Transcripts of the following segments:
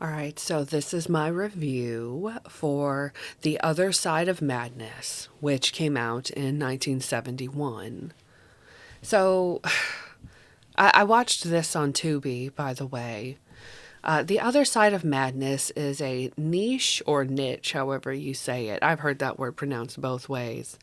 All right, so this is my review for The Other Side of Madness, which came out in 1971. So, I watched this on Tubi, by the way. The Other Side of Madness is a niche or niche, however you say it. I've heard that word pronounced both ways.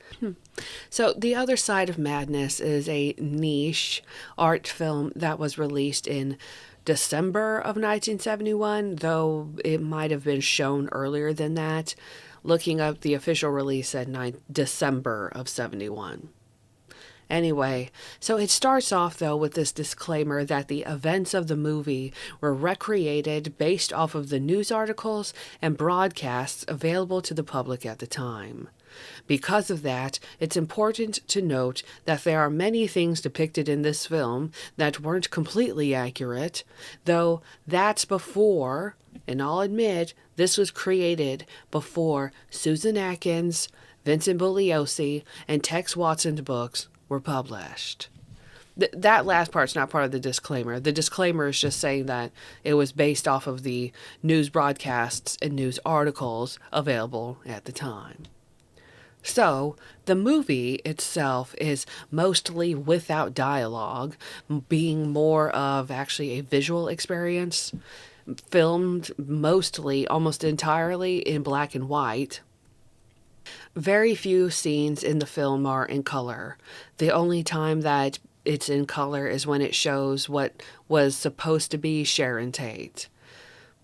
So, The Other Side of Madness is a niche art film that was released in December of 1971, though it might have been shown earlier than that. Looking up the official release said December of 71. Anyway, so it starts off though with this disclaimer that the events of the movie were recreated based off of the news articles and broadcasts available to the public at the time. Because of that, it's important to note that there are many things depicted in this film that weren't completely accurate, though that's before, and I'll admit, this was created before Susan Atkins, Vincent Bugliosi, and Tex Watson's books were published. That last part's not part of the disclaimer. The disclaimer is just saying that it was based off of the news broadcasts and news articles available at the time. So, the movie itself is mostly without dialogue, being more of actually a visual experience, filmed mostly, almost entirely in black and white. Very few scenes in the film are in color. The only time that it's in color is when it shows what was supposed to be Sharon Tate.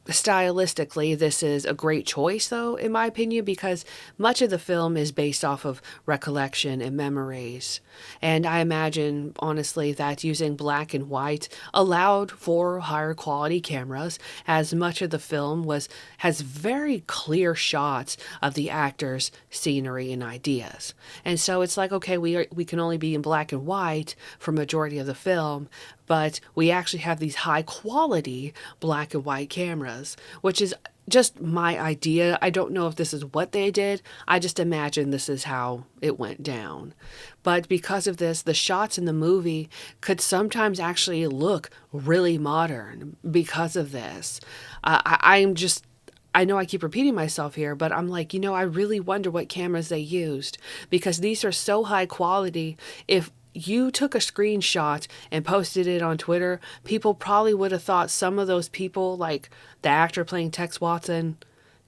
Stylistically, this is a great choice, though, in my opinion, because much of the film is based off of recollection and memories. And I imagine, honestly, that using black and white allowed for higher quality cameras, as much of the film has very clear shots of the actors, scenery, and ideas. And so it's like, okay, we can only be in black and white for majority of the film, but we actually have these high quality black and white cameras, which is just my idea. I don't know if this is what they did. I just imagine this is how it went down. But because of this, the shots in the movie could sometimes actually look really modern because of this. I'm just I know I keep repeating myself here, but I'm like, I really wonder what cameras they used because these are so high quality. If you took a screenshot and posted it on Twitter, people probably would have thought some of those people, like the actor playing Tex Watson,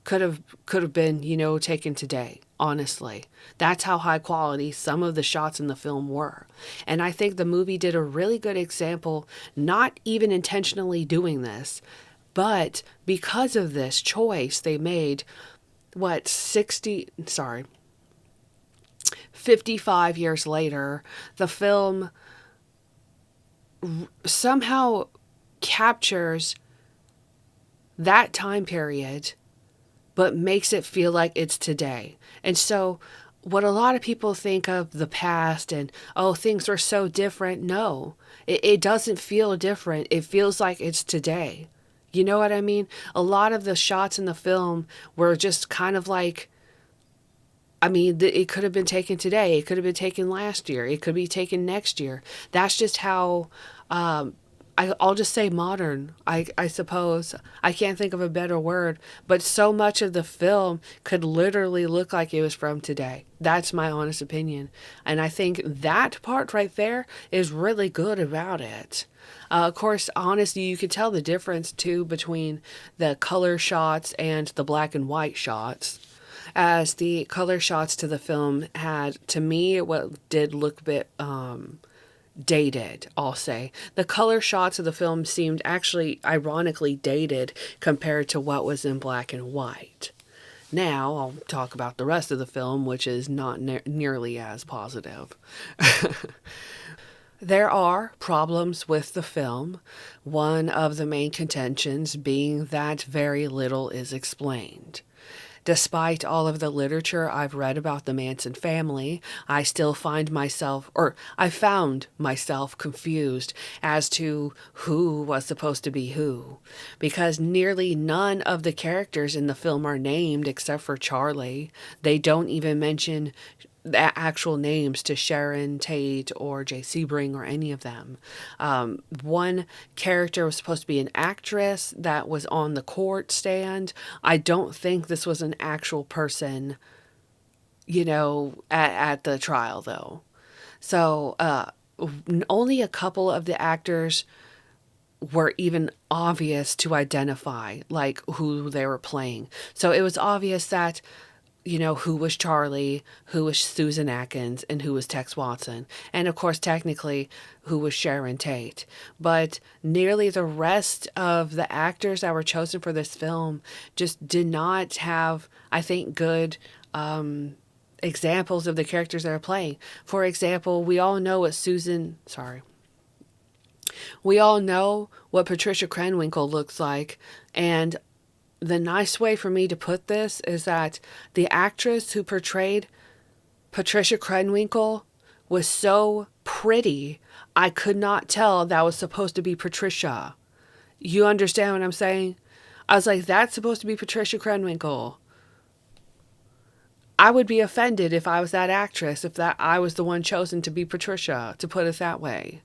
could have been, taken today. Honestly, that's how high quality some of the shots in the film were. And I think the movie did a really good example, not even intentionally doing this, but because of this choice they made, 55 years later, the film somehow captures that time period, but makes it feel like it's today. And so, what a lot of people think of the past and, oh, things were so different. No, it doesn't feel different. It feels like it's today. You know what I mean? A lot of the shots in the film were just kind of like, it could have been taken today. It could have been taken last year. It could be taken next year. That's just how, I'll just say modern, I suppose. I can't think of a better word. But so much of the film could literally look like it was from today. That's my honest opinion. And I think that part right there is really good about it. Of course, honestly, you could tell the difference too between the color shots and the black and white shots, as the color shots to the film had, to me, what did look a bit dated, I'll say. The color shots of the film seemed actually ironically dated compared to what was in black and white. Now, I'll talk about the rest of the film, which is not nearly as positive. There are problems with the film, one of the main contentions being that very little is explained. Despite all of the literature I've read about the Manson family, I found myself confused as to who was supposed to be who, because nearly none of the characters in the film are named except for Charlie. They don't even mention the actual names to Sharon Tate or Jay Sebring or any of them. One character was supposed to be an actress that was on the court stand. I don't think this was an actual person, at the trial though. So only a couple of the actors were even obvious to identify, like who they were playing. So it was obvious that, who was Charlie, who was Susan Atkins, and who was Tex Watson. And of course, technically, who was Sharon Tate. But nearly the rest of the actors that were chosen for this film just did not have, I think, good examples of the characters they're playing. For example, we all know what Patricia Krenwinkel looks like, and the nice way for me to put this is that the actress who portrayed Patricia Krenwinkel was so pretty, I could not tell that was supposed to be Patricia. You understand what I'm saying? I was like, that's supposed to be Patricia Krenwinkel. I would be offended if I was that actress, if that I was the one chosen to be Patricia, to put it that way.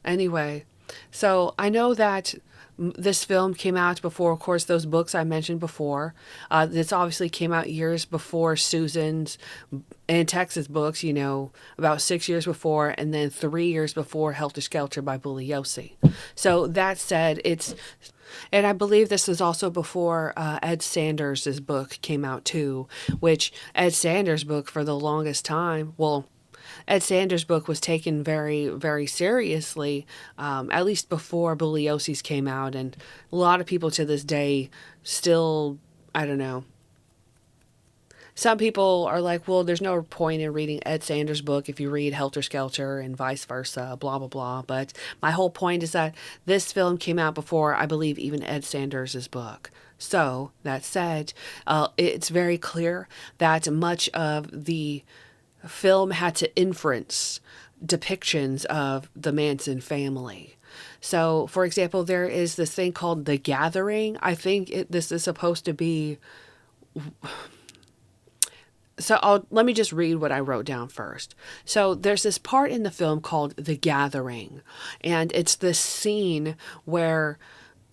Anyway, so I know that this film came out before, of course, those books I mentioned before. This obviously came out years before Susan's and Tex's books, about 6 years before, and then 3 years before Helter Skelter by Bugliosi. So that said, and I believe this is also before Ed Sanders' book came out too, which Ed Sanders' book for the longest time, well, Ed Sanders' book was taken very, very seriously, at least before Bugliosi's came out, and a lot of people to this day still, I don't know. Some people are like, well, there's no point in reading Ed Sanders' book if you read Helter Skelter and vice versa, blah, blah, blah. But my whole point is that this film came out before, I believe, even Ed Sanders' book. So, that said, it's very clear that much of the film had to inference depictions of the Manson family. So, for example, there is this thing called The Gathering. I think this is supposed to be. So let me just read what I wrote down first. So there's this part in the film called The Gathering, and it's this scene where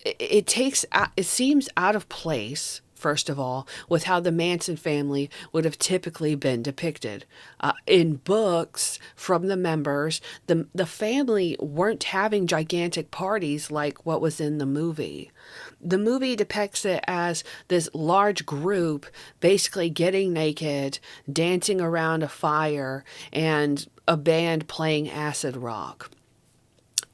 it seems out of place, first of all, with how the Manson family would have typically been depicted. In books from the members, the family weren't having gigantic parties like what was in the movie. The movie depicts it as this large group basically getting naked, dancing around a fire, and a band playing acid rock,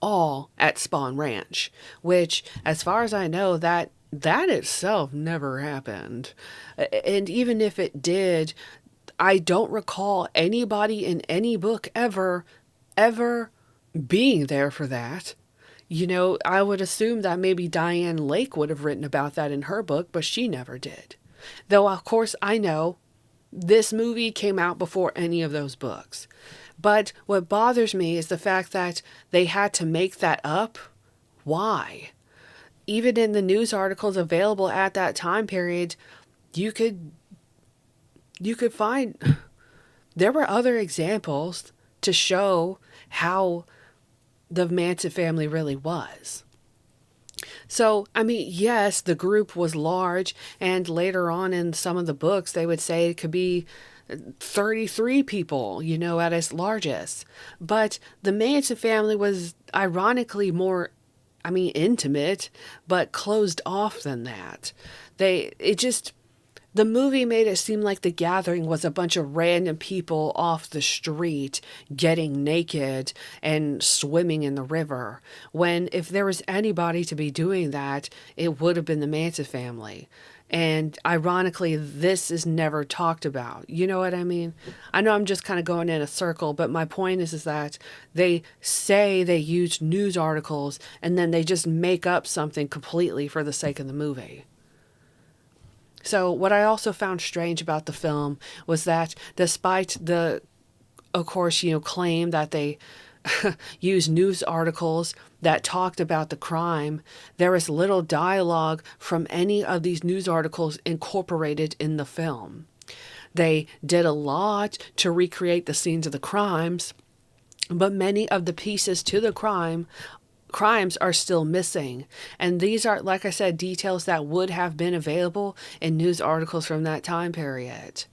all at Spawn Ranch, which, as far as I know, that itself never happened. And even if it did, I don't recall anybody in any book ever being there for that. I would assume that maybe Diane Lake would have written about that in her book, but she never did. Though, of course, I know this movie came out before any of those books. But what bothers me is the fact that they had to make that up. Why? Even in the news articles available at that time period, you could find there were other examples to show how the Manson family really was. So, I mean, yes, the group was large, and later on in some of the books, they would say it could be 33 people, at its largest. But the Manson family was ironically more, intimate, but closed off than that. The movie made it seem like The Gathering was a bunch of random people off the street getting naked and swimming in the river, when if there was anybody to be doing that, it would have been the Manson family. And ironically, this is never talked about. You know what I mean? I know I'm just kind of going in a circle, but my point is that they say they used news articles and then they just make up something completely for the sake of the movie. So what I also found strange about the film was that despite the, of course, claim that they used news articles that talked about the crime, there was little dialogue from any of these news articles incorporated in the film. They did a lot to recreate the scenes of the crimes, but many of the pieces to the crimes are still missing. And these are, like I said, details that would have been available in news articles from that time period.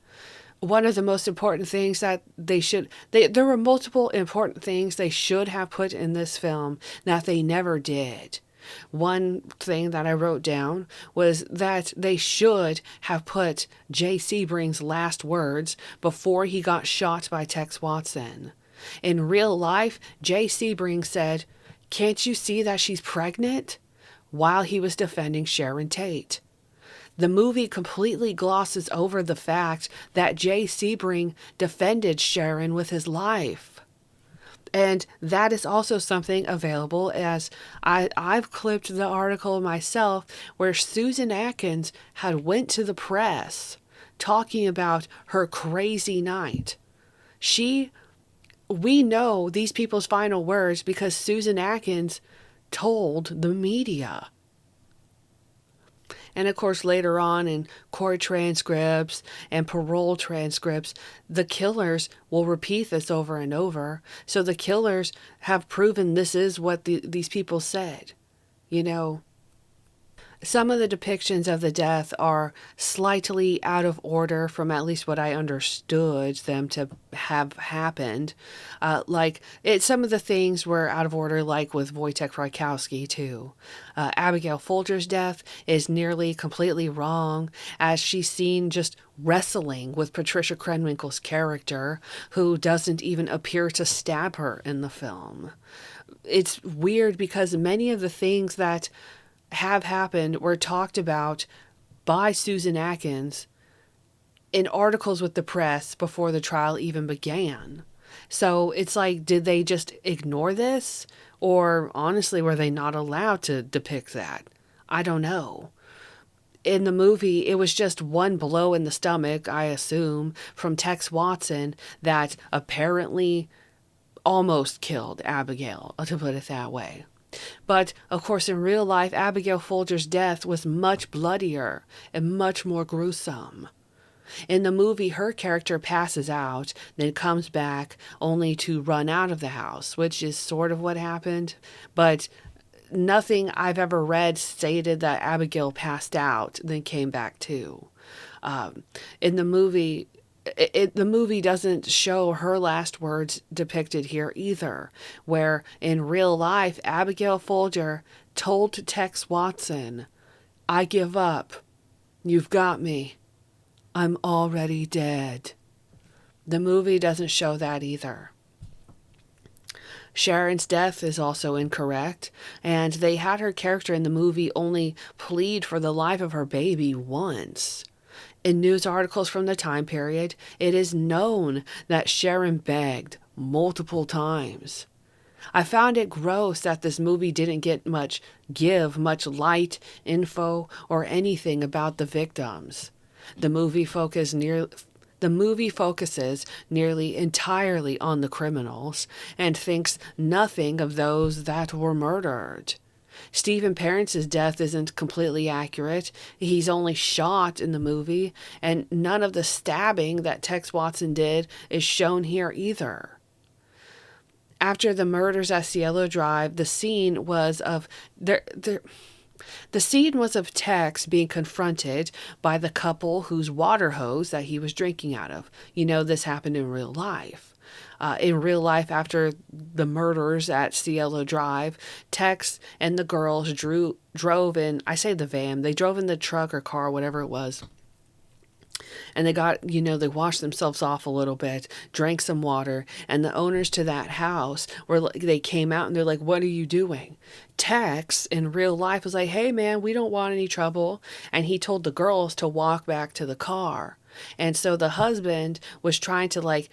One of the most important things that there were multiple important things they should have put in this film that they never did. One thing that I wrote down was that they should have put Jay Sebring's last words before he got shot by Tex Watson. In real life, Jay Sebring said, "Can't you see that she's pregnant?" while he was defending Sharon Tate. The movie completely glosses over the fact that Jay Sebring defended Sharon with his life. And that is also something available, as I've clipped the article myself where Susan Atkins had went to the press talking about her crazy night. We know these people's final words because Susan Atkins told the media. And of course, later on in court transcripts and parole transcripts, the killers will repeat this over and over. So the killers have proven this is what these people said. You know, some of the depictions of the death are slightly out of order from at least what I understood them to have happened. Some of the things were out of order, like with Wojtek Frykowski too. Abigail Folger's death is nearly completely wrong, as she's seen just wrestling with Patricia Krenwinkel's character, who doesn't even appear to stab her in the film. It's weird because many of the things that have happened were talked about by Susan Atkins in articles with the press before the trial even began. So it's like, did they just ignore this? Or honestly, were they not allowed to depict that? I don't know. In the movie, it was just one blow in the stomach, I assume, from Tex Watson that apparently almost killed Abigail, to put it that way. But, of course, in real life, Abigail Folger's death was much bloodier and much more gruesome. In the movie, her character passes out, then comes back only to run out of the house, which is sort of what happened. But nothing I've ever read stated that Abigail passed out, then came back too. In the movie, the movie doesn't show her last words depicted here either, where in real life, Abigail Folger told Tex Watson, "I give up. You've got me. I'm already dead." The movie doesn't show that either. Sharon's death is also incorrect, and they had her character in the movie only plead for the life of her baby once. In news articles from the time period, it is known that Sharon begged multiple times. I found it gross that this movie didn't give much light, info, or anything about the victims. The movie focuses nearly entirely on the criminals and thinks nothing of those that were murdered. Stephen Parence's death isn't completely accurate. He's only shot in the movie, and none of the stabbing that Tex Watson did is shown here either. After the murders at Cielo Drive, the scene was of Tex being confronted by the couple whose water hose that he was drinking out of. You know, this happened in real life. In real life, after the murders at Cielo Drive, Tex and the girls drove in, I say the van, they drove in the truck or car, whatever it was. And they washed themselves off a little bit, drank some water, and the owners to that house they came out and they're like, "What are you doing?" Tex in real life was like, "Hey man, we don't want any trouble." And he told the girls to walk back to the car. And so the husband was trying to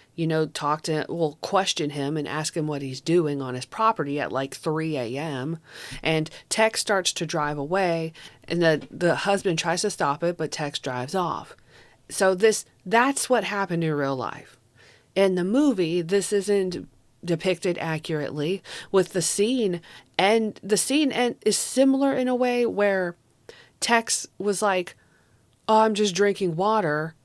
question him and ask him what he's doing on his property at like 3 a.m. And Tex starts to drive away, and the husband tries to stop it, but Tex drives off. So that's what happened in real life. In the movie, this isn't depicted accurately with the scene, and the scene is similar in a way where Tex was like, "Oh, I'm just drinking water."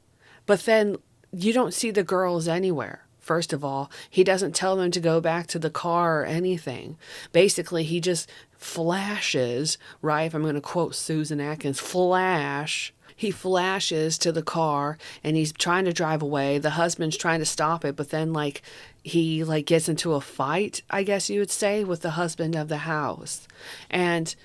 But then you don't see the girls anywhere. First of all, he doesn't tell them to go back to the car or anything. Basically, he just flashes, right? If I'm going to quote Susan Atkins, flash. He flashes to the car and he's trying to drive away. The husband's trying to stop it, but then he gets into a fight, I guess you would say, with the husband of the house. And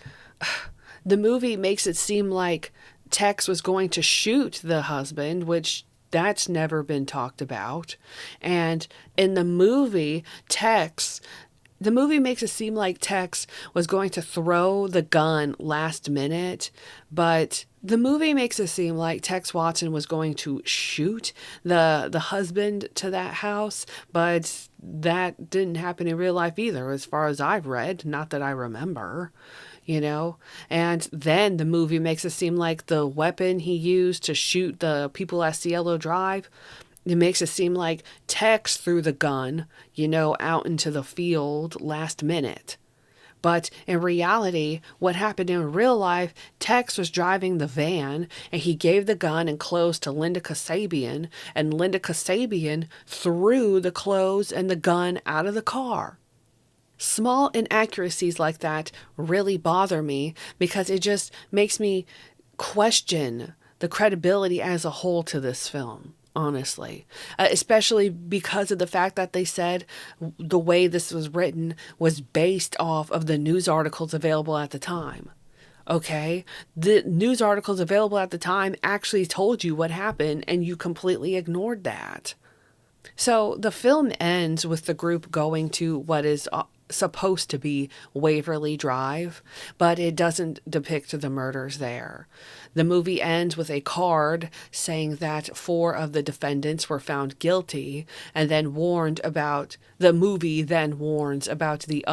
the movie makes it seem like Tex was going to shoot the husband, which that's never been talked about. And in the movie, the movie makes it seem like Tex was going to throw the gun last minute, but the movie makes it seem like Tex Watson was going to shoot the husband to that house, but that didn't happen in real life either, as far as I've read, not that I remember. And then the movie makes it seem like the weapon he used to shoot the people at Cielo Drive, it makes it seem like Tex threw the gun, out into the field last minute. But in reality, what happened in real life, Tex was driving the van and he gave the gun and clothes to Linda Kasabian, and Linda Kasabian threw the clothes and the gun out of the car. Small inaccuracies like that really bother me because it just makes me question the credibility as a whole to this film, honestly. Especially because of the fact that they said the way this was written was based off of the news articles available at the time. Okay? The news articles available at the time actually told you what happened and you completely ignored that. So the film ends with the group going to what is supposed to be Waverly Drive, but it doesn't depict the murders there. The movie ends with a card saying that 4 of the defendants were found guilty, and then the movie then warns about the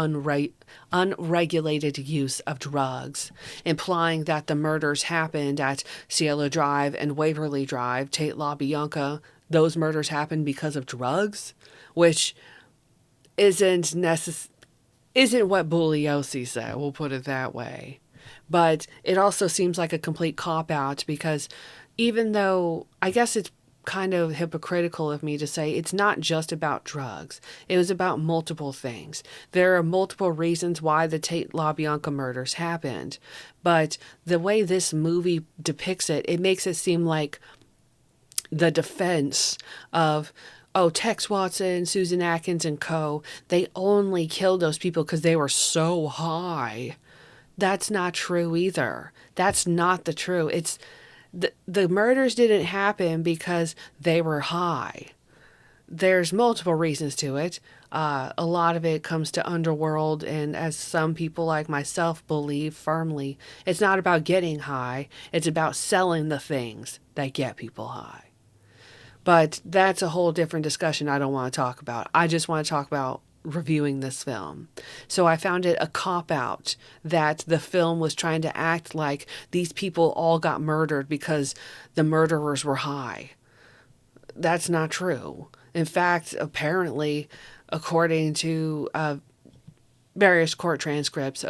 unregulated use of drugs, implying that the murders happened at Cielo Drive and Waverly Drive, Tate LaBianca. Those murders happened because of drugs, which isn't what Bugliosi said, we'll put it that way. But it also seems like a complete cop-out because even though, I guess it's kind of hypocritical of me to say it's not just about drugs. It was about multiple things. There are multiple reasons why the Tate LaBianca murders happened. But the way this movie depicts it, it makes it seem like the defense of, Tex Watson, Susan Atkins, and co., they only killed those people because they were so high. That's not true either. That's not the truth. It's the murders didn't happen because they were high. There's multiple reasons to it. A lot of it comes to underworld, and as some people like myself believe firmly, it's not about getting high. It's about selling the things that get people high. But that's a whole different discussion I don't want to talk about. I just want to talk about reviewing this film. So I found it a cop-out that the film was trying to act like these people all got murdered because the murderers were high. That's not true. In fact, apparently, according to various court transcripts,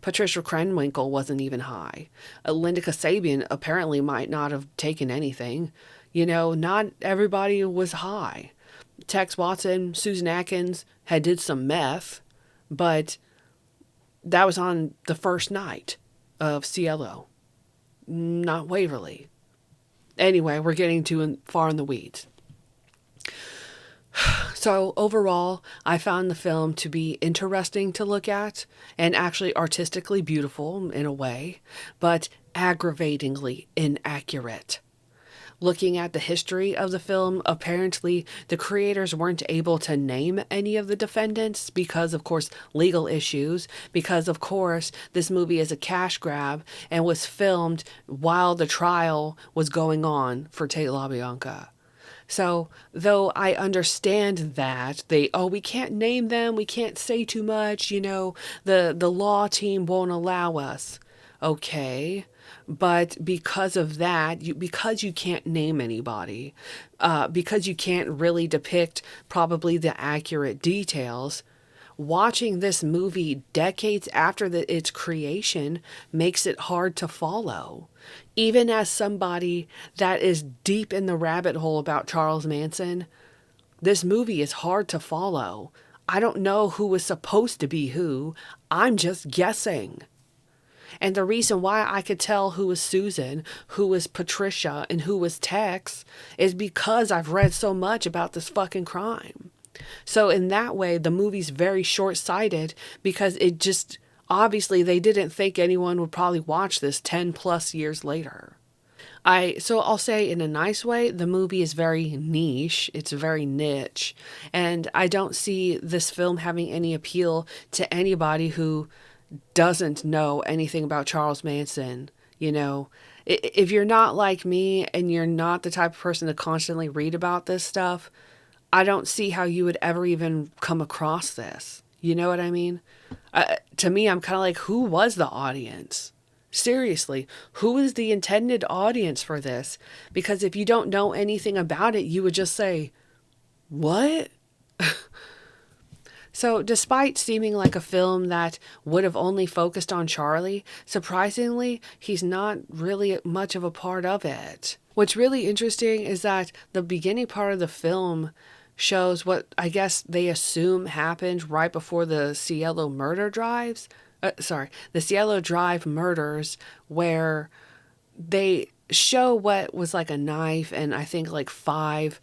Patricia Krenwinkel wasn't even high. Linda Kasabian apparently might not have taken anything. Not everybody was high. Tex Watson, Susan Atkins had did some meth, but that was on the first night of Cielo, not Waverly. Anyway, we're getting too far in the weeds. So overall, I found the film to be interesting to look at and actually artistically beautiful in a way, but aggravatingly inaccurate. Looking at the history of the film, apparently the creators weren't able to name any of the defendants because, of course, legal issues, because, of course, this movie is a cash grab and was filmed while the trial was going on for Tate LaBianca. So, though I understand that we can't name them, we can't say too much, the law team won't allow us. Okay. But because of that, because you can't name anybody, because you can't really depict probably the accurate details, watching this movie decades after its creation makes it hard to follow. Even as somebody that is deep in the rabbit hole about Charles Manson, this movie is hard to follow. I don't know who was supposed to be who. I'm just guessing. And the reason why I could tell who was Susan, who was Patricia, and who was Tex is because I've read so much about this fucking crime. So in that way, the movie's very short-sighted because it just, obviously they didn't think anyone would probably watch this 10 plus years later. So I'll say in a nice way, the movie is very niche. It's very niche. And I don't see this film having any appeal to anybody who doesn't know anything about Charles Manson. You know, if you're not like me and you're not the type of person to constantly read about this stuff, I don't see how you would ever even come across this. You know what I mean? To me, I'm kind of like, who was the audience? Seriously, who is the intended audience for this? Because if you don't know anything about it, you would just say, what? So, despite seeming like a film that would have only focused on Charlie, surprisingly, he's not really much of a part of it. What's really interesting is that the beginning part of the film shows what I guess they assume happened right before the Cielo murder drives. The Cielo Drive murders, where they show what was like a knife and I think like 5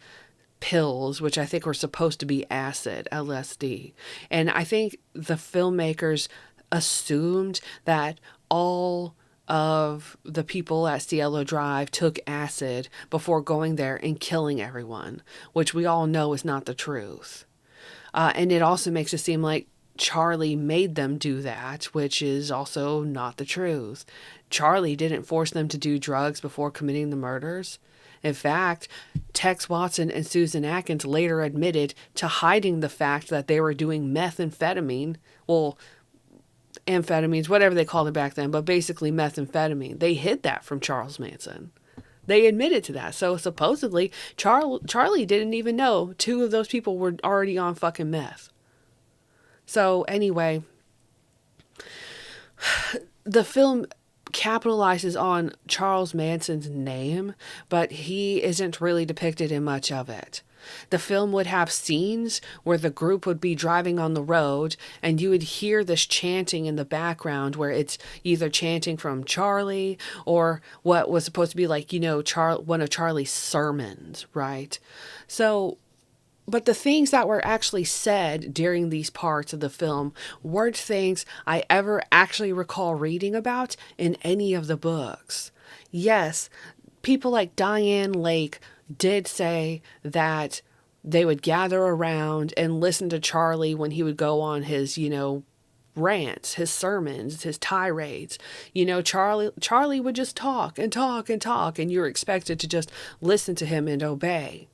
pills, which I think were supposed to be acid, LSD. And I think the filmmakers assumed that all of the people at Cielo Drive took acid before going there and killing everyone, which we all know is not the truth. And it also makes it seem like Charlie made them do that, which is also not the truth. Charlie didn't force them to do drugs before committing the murders. In fact, Tex Watson and Susan Atkins later admitted to hiding the fact that they were doing methamphetamine. Well, amphetamines, whatever they called it back then, but basically methamphetamine. They hid that from Charles Manson. They admitted to that. So supposedly, Charlie didn't even know 2 of those people were already on fucking meth. So anyway, the film capitalizes on Charles Manson's name, but he isn't really depicted in much of it. The film would have scenes where the group would be driving on the road and you would hear this chanting in the background where it's either chanting from Charlie or what was supposed to be like, you know, one of Charlie's sermons, right? So, but the things that were actually said during these parts of the film weren't things I ever actually recall reading about in any of the books. Yes, people like Diane Lake did say that they would gather around and listen to Charlie when he would go on his, you know, rants, his sermons, his tirades. You know, Charlie would just talk and talk and talk, and you're expected to just listen to him and obey.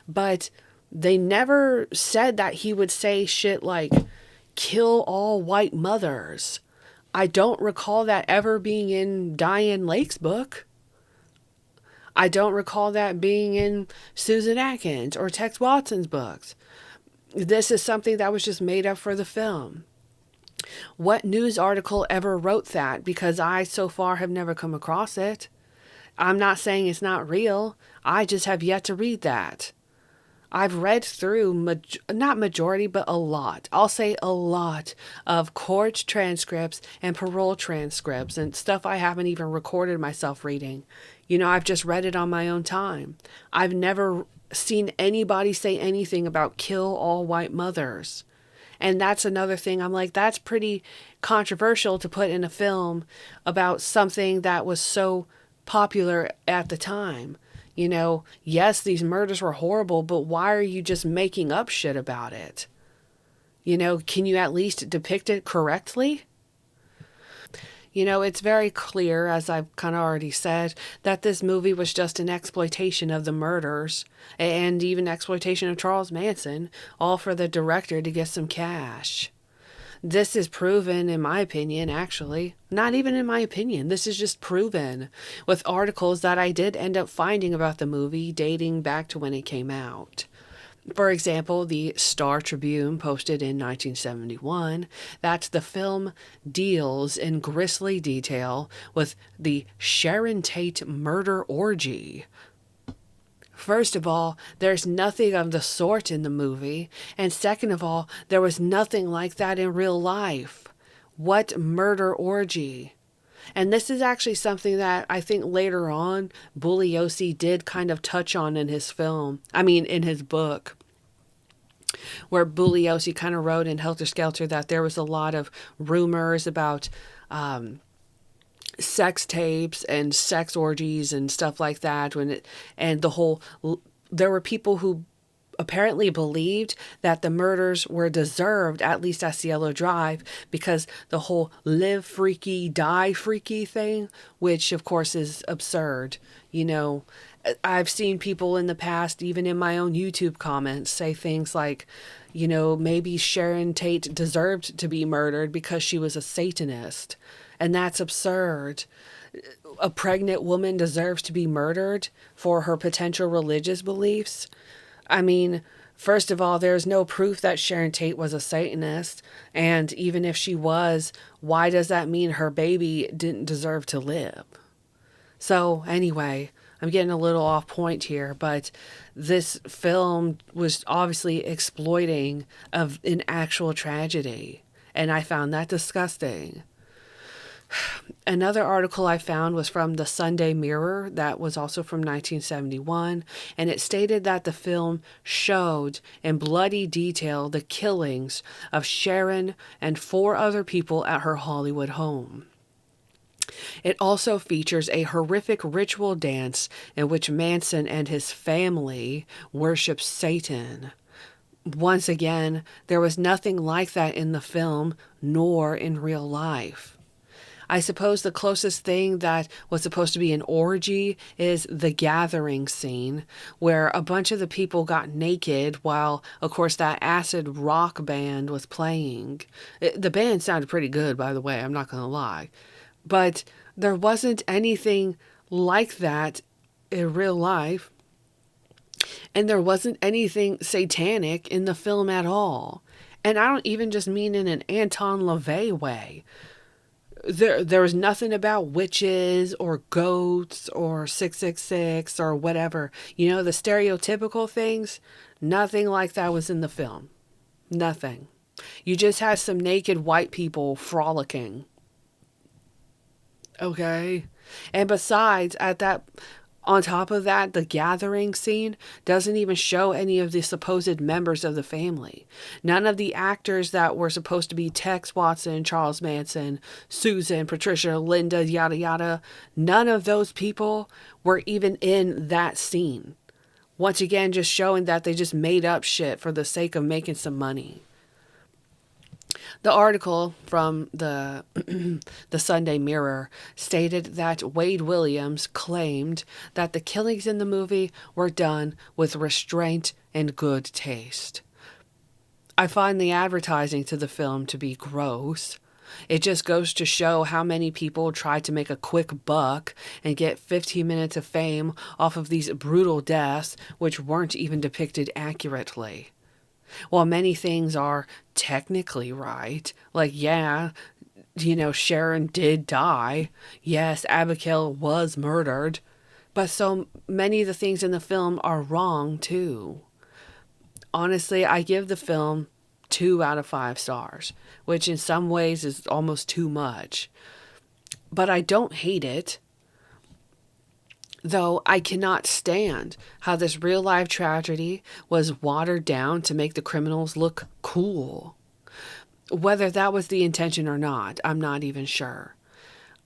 But they never said that he would say shit like, kill all white mothers. I don't recall that ever being in Diane Lake's book. I don't recall that being in Susan Atkins or Tex Watson's books. This is something that was just made up for the film. What news article ever wrote that? Because I so far have never come across it. I'm not saying it's not real. I just have yet to read that. I've read through, not majority, but a lot. I'll say a lot of court transcripts and parole transcripts and stuff I haven't even recorded myself reading. You know, I've just read it on my own time. I've never seen anybody say anything about kill all white mothers. And that's another thing. I'm like, that's pretty controversial to put in a film about something that was so popular at the time. You know, yes, these murders were horrible, but why are you just making up shit about it? You know, can you at least depict it correctly? You know, it's very clear, as I've kind of already said, that this movie was just an exploitation of the murders and even exploitation of Charles Manson, all for the director to get some cash. This is proven, in my opinion, actually. Not even in my opinion. This is just proven with articles that I did end up finding about the movie dating back to when it came out. For example, the Star Tribune posted in 1971 that the film deals in grisly detail with the Sharon Tate murder orgy. First of all, there's nothing of the sort in the movie, and second of all, there was nothing like that in real life. What murder orgy? And this is actually something that I think later on Bugliosi did kind of touch on in his in his book, where Bugliosi kind of wrote in Helter Skelter that there was a lot of rumors about sex tapes and sex orgies and stuff like that. There were people who apparently believed that the murders were deserved, at least at Cielo Drive, because the whole live freaky, die freaky thing, which of course is absurd. You know, I've seen people in the past, even in my own YouTube comments, say things like, maybe Sharon Tate deserved to be murdered because she was a Satanist. And that's absurd. A pregnant woman deserves to be murdered for her potential religious beliefs. I mean, first of all, there's no proof that Sharon Tate was a Satanist. And even if she was, why does that mean her baby didn't deserve to live? So, anyway, I'm getting a little off point here, but this film was obviously exploiting of an actual tragedy. And I found that disgusting. Another article I found was from the Sunday Mirror that was also from 1971, and it stated that the film showed in bloody detail the killings of Sharon and 4 other people at her Hollywood home. It also features a horrific ritual dance in which Manson and his family worship Satan. Once again, there was nothing like that in the film, nor in real life. I suppose the closest thing that was supposed to be an orgy is the gathering scene, where a bunch of the people got naked while, of course, that acid rock band was playing. The band sounded pretty good, by the way, I'm not going to lie. But there wasn't anything like that in real life. And there wasn't anything satanic in the film at all. And I don't even just mean in an Anton LaVey way. There was nothing about witches or ghosts or 666 or whatever. The stereotypical things, nothing like that was in the film. Nothing. You just had some naked white people frolicking. Okay? And besides, on top of that, the gathering scene doesn't even show any of the supposed members of the family. None of the actors that were supposed to be Tex Watson, Charles Manson, Susan, Patricia, Linda, yada yada, none of those people were even in that scene. Once again, just showing that they just made up shit for the sake of making some money. The article from the the Sunday Mirror stated that Wade Williams claimed that the killings in the movie were done with restraint and good taste. I find the advertising to the film to be gross. It just goes to show how many people try to make a quick buck and get 15 minutes of fame off of these brutal deaths, which weren't even depicted accurately. While many things are technically right, like, Sharon did die. Yes, Abigail was murdered. But so many of the things in the film are wrong, too. Honestly, I give the film 2 out of 5 stars, which in some ways is almost too much. But I don't hate it. Though I cannot stand how this real-life tragedy was watered down to make the criminals look cool. Whether that was the intention or not, I'm not even sure.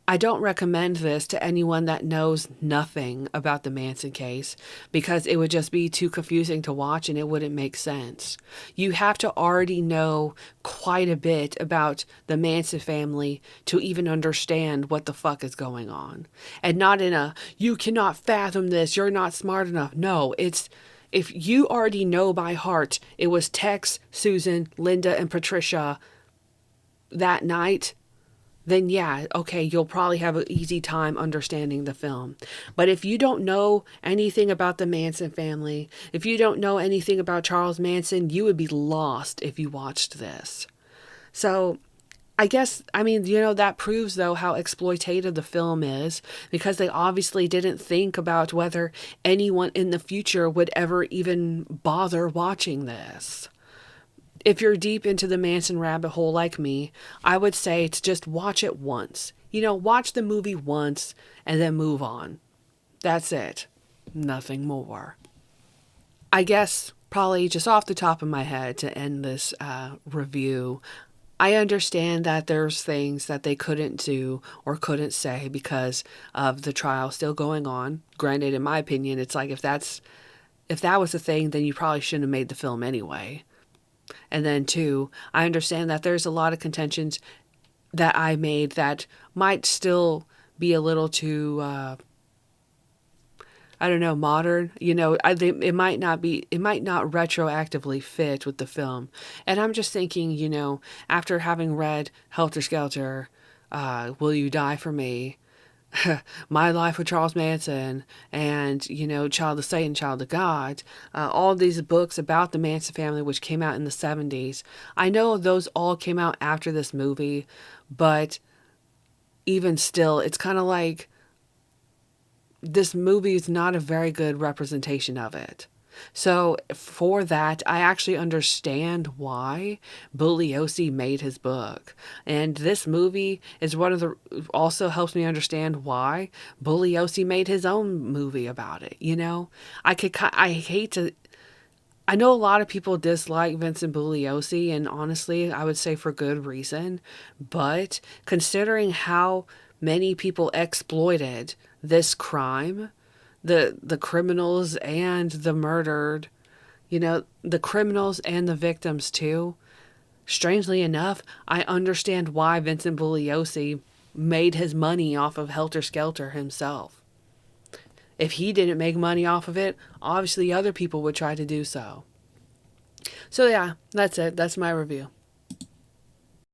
I don't recommend this to anyone that knows nothing about the Manson case because it would just be too confusing to watch and it wouldn't make sense. You have to already know quite a bit about the Manson family to even understand what the fuck is going on. And not in a, you cannot fathom this, you're not smart enough. No, it's, if you already know by heart it was Tex, Susan, Linda, and Patricia that night, then yeah, okay, you'll probably have an easy time understanding the film. But if you don't know anything about the Manson family, if you don't know anything about Charles Manson, you would be lost if you watched this. So I guess, I mean, that proves, though, how exploitative the film is, because they obviously didn't think about whether anyone in the future would ever even bother watching this. If you're deep into the Manson rabbit hole like me, I would say to just watch it once. Watch the movie once and then move on. That's it. Nothing more. I guess, probably just off the top of my head to end this review, I understand that there's things that they couldn't do or couldn't say because of the trial still going on. Granted, in my opinion, it's like if that was the thing, then you probably shouldn't have made the film anyway. And then two, I understand that there's a lot of contentions that I made that might still be a little too I don't know, modern. I think it might not retroactively fit with the film. And I'm just thinking, after having read Helter Skelter, Will You Die for Me, My Life with Charles Manson, and, Child of Satan, Child of God, all these books about the Manson family, which came out in the 70s. I know those all came out after this movie, but even still, it's kind of like this movie is not a very good representation of it. So for that, I actually understand why Bugliosi made his book. And this movie is one of the also helps me understand why Bugliosi made his own movie about it, I hate to I know a lot of people dislike Vincent Bugliosi, and honestly, I would say for good reason. But considering how many people exploited this crime, the criminals and the murdered, the criminals and the victims too. Strangely enough, I understand why Vincent Bugliosi made his money off of Helter Skelter himself. If he didn't make money off of it, obviously other people would try to do so. So yeah, that's it. That's my review.